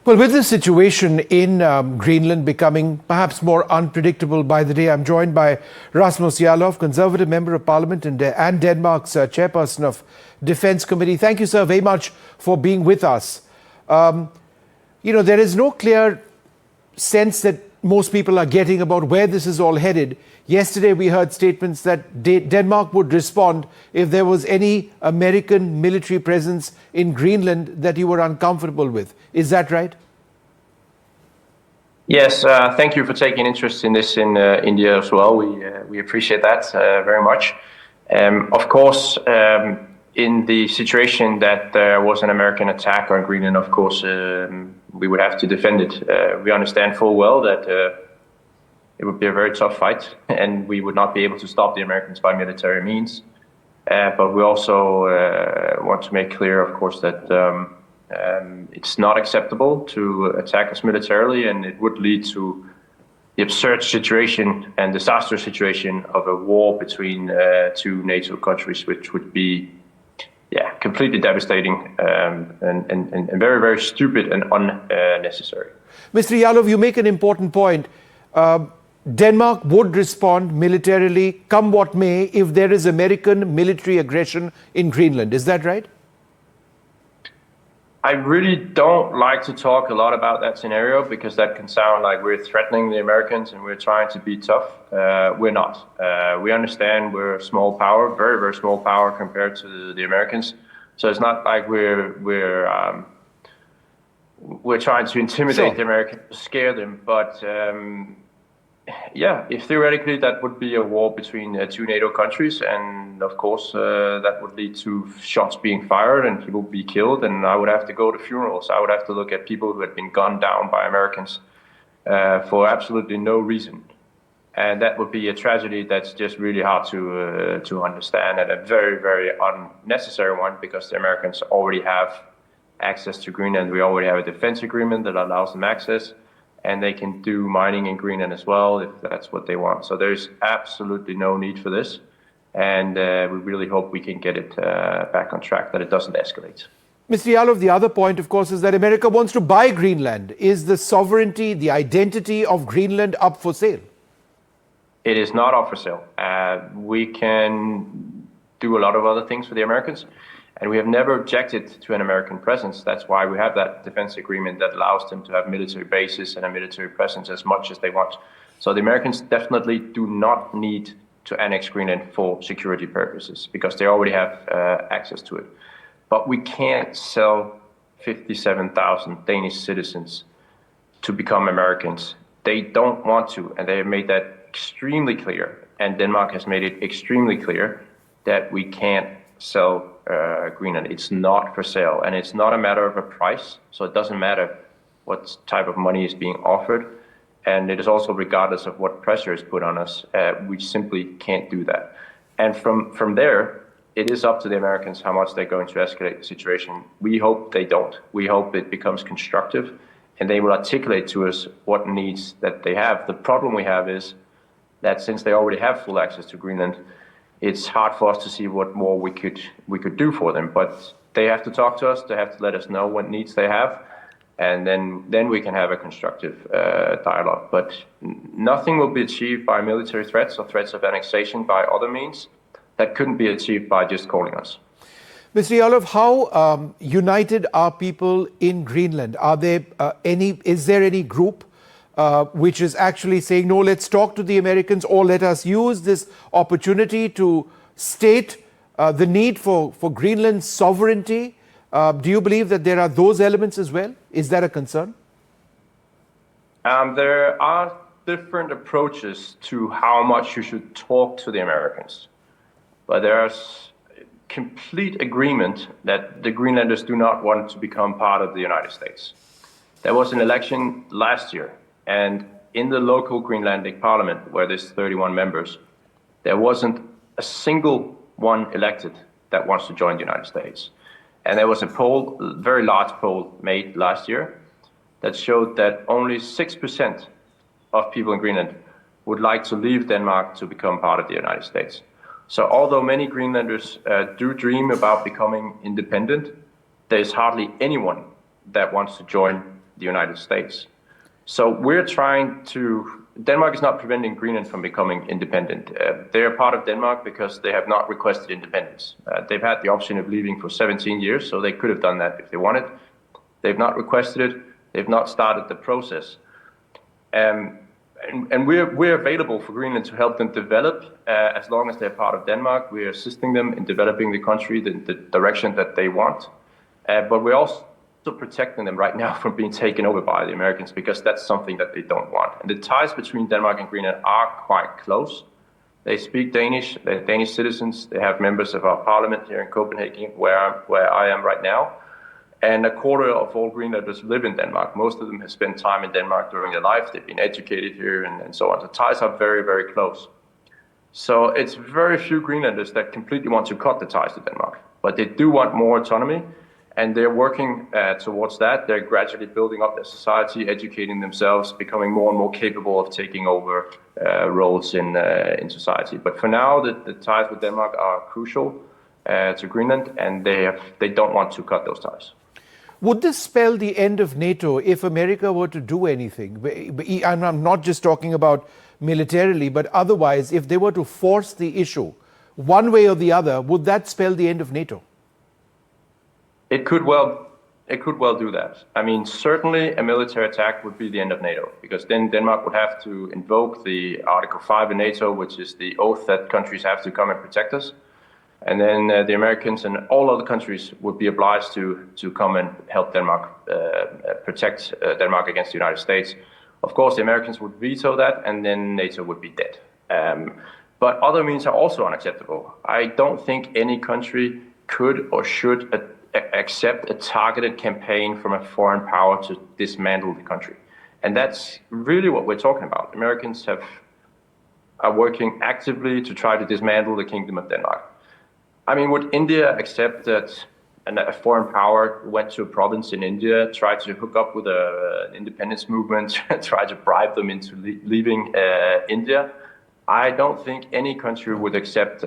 Well, with the situation in Greenland becoming perhaps more unpredictable by the day, I'm joined by Rasmus Jarlov, Conservative Member of Parliament and Denmark's Chairperson of Defence Committee. Thank you, sir, very much for being with us. There is no clear sense that most people are getting about where this is all headed. Yesterday, we heard statements that Denmark would respond if there was any American military presence in Greenland that you were uncomfortable with. Is that right? Yes, thank you for taking interest in this in India as well. We appreciate that very much. Of course, in the situation that there was an American attack on Greenland, of course, we would have to defend it. We understand full well that it would be a very tough fight, and we would not be able to stop the Americans by military means. But we also want to make clear, of course, that it's not acceptable to attack us militarily, and it would lead to the absurd situation and disastrous situation of a war between two NATO countries, which would be completely devastating and very, very stupid and unnecessary. Mr. Jarlov, you make an important point. Denmark would respond militarily, come what may, if there is American military aggression in Greenland. Is that right? I really don't like to talk a lot about that scenario because that can sound like we're threatening the Americans and we're trying to be tough. We're not. We understand we're a small power, very, very small power compared to the Americans. So it's not like we're trying to intimidate the Americans, scare them. But if theoretically that would be a war between two NATO countries, and of course that would lead to shots being fired and people be killed, and I would have to go to funerals. I would have to look at people who had been gunned down by Americans for absolutely no reason, and that would be a tragedy that's just really hard to understand, and a very, very unnecessary one, because the Americans already have access to Greenland. We already have a defense agreement that allows them access. And they can do mining in Greenland as well if that's what they want. So there's absolutely no need for this. And we really hope we can get it back on track, that it doesn't escalate. Mr. Jarlov, the other point, of course, is that America wants to buy Greenland. Is the sovereignty, the identity of Greenland up for sale? It is not up for sale. We can do a lot of other things for the Americans. And we have never objected to an American presence. That's why we have that defense agreement that allows them to have military bases and a military presence as much as they want. So the Americans definitely do not need to annex Greenland for security purposes, because they already have access to it. But we can't sell 57,000 Danish citizens to become Americans. They don't want to, and they have made that extremely clear. And Denmark has made it extremely clear that we can't sell Greenland. It's not for sale, and it's not a matter of a price, so it doesn't matter what type of money is being offered, and it is also regardless of what pressure is put on us. We simply can't do that. And from there, it is up to the Americans how much they're going to escalate the situation. We hope they don't. We hope it becomes constructive, and they will articulate to us what needs that they have. The problem we have is that since they already have full access to Greenland, it's hard for us to see what more we could do for them. But they have to talk to us. They have to let us know what needs they have, and then we can have a constructive dialogue. But nothing will be achieved by military threats or threats of annexation by other means. That couldn't be achieved by just calling us. Mr. Jarlov, how united are people in Greenland? Are there is there any group which is actually saying, no, let's talk to the Americans, or let us use this opportunity to state the need for Greenland's sovereignty? Do you believe that there are those elements as well? Is that a concern? There are different approaches to how much you should talk to the Americans. But there's complete agreement that the Greenlanders do not want to become part of the United States. There was an election last year, and in the local Greenlandic parliament, where there's 31 members, there wasn't a single one elected that wants to join the United States. And there was a poll, a very large poll made last year, that showed that only 6% of people in Greenland would like to leave Denmark to become part of the United States. So although many Greenlanders do dream about becoming independent, there's hardly anyone that wants to join the United States. So we're trying to, Denmark is not preventing Greenland from becoming independent. They're part of Denmark because they have not requested independence. They've had the option of leaving for 17 years, so they could have done that if they wanted. They've not requested it. They've not started the process. And we're available for Greenland to help them develop as long as they're part of Denmark. We're assisting them in developing the country, the direction that they want. But we're also protecting them right now from being taken over by the Americans because that's something that they don't want. And the ties between Denmark and Greenland are quite close. They speak Danish, they're Danish citizens, they have members of our parliament here in Copenhagen, where I am right now. And a quarter of all Greenlanders live in Denmark. Most of them have spent time in Denmark during their life. They've been educated here and so on. The ties are very, very close. So it's very few Greenlanders that completely want to cut the ties to Denmark. But they do want more autonomy. And they're working towards that. They're gradually building up their society, educating themselves, becoming more and more capable of taking over roles in society. But for now, the ties with Denmark are crucial to Greenland, and they don't want to cut those ties. Would this spell the end of NATO if America were to do anything? And I'm not just talking about militarily, but otherwise, if they were to force the issue one way or the other, would that spell the end of NATO? It could well do that. I mean, certainly a military attack would be the end of NATO, because then Denmark would have to invoke the Article 5 in NATO, which is the oath that countries have to come and protect us. And then the Americans and all other countries would be obliged to come and help Denmark protect Denmark against the United States. Of course, the Americans would veto that, and then NATO would be dead. But other means are also unacceptable. I don't think any country could or should accept a targeted campaign from a foreign power to dismantle the country. And that's really what we're talking about. Americans are working actively to try to dismantle the Kingdom of Denmark. I mean, would India accept that a foreign power went to a province in India, tried to hook up with an independence movement, tried to bribe them into leaving India? I don't think any country would accept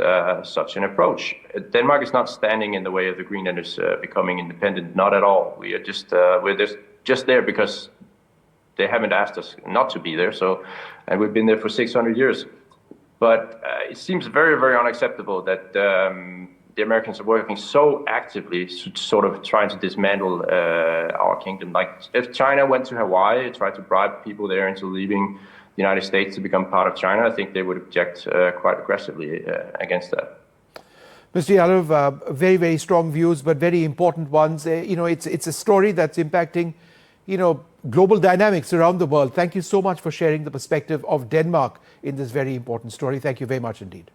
such an approach. Denmark is not standing in the way of the Greenlanders becoming independent, not at all. We are we're just there because they haven't asked us not to be there. And we've been there for 600 years. But it seems very, very unacceptable that the Americans are working so actively to sort of trying to dismantle our kingdom. Like if China went to Hawaii, tried to bribe people there into leaving the United States to become part of China, I think they would object quite aggressively against that. Mr. Jarlov, very, very strong views, but very important ones. It's a story that's impacting, global dynamics around the world. Thank you so much for sharing the perspective of Denmark in this very important story. Thank you very much indeed.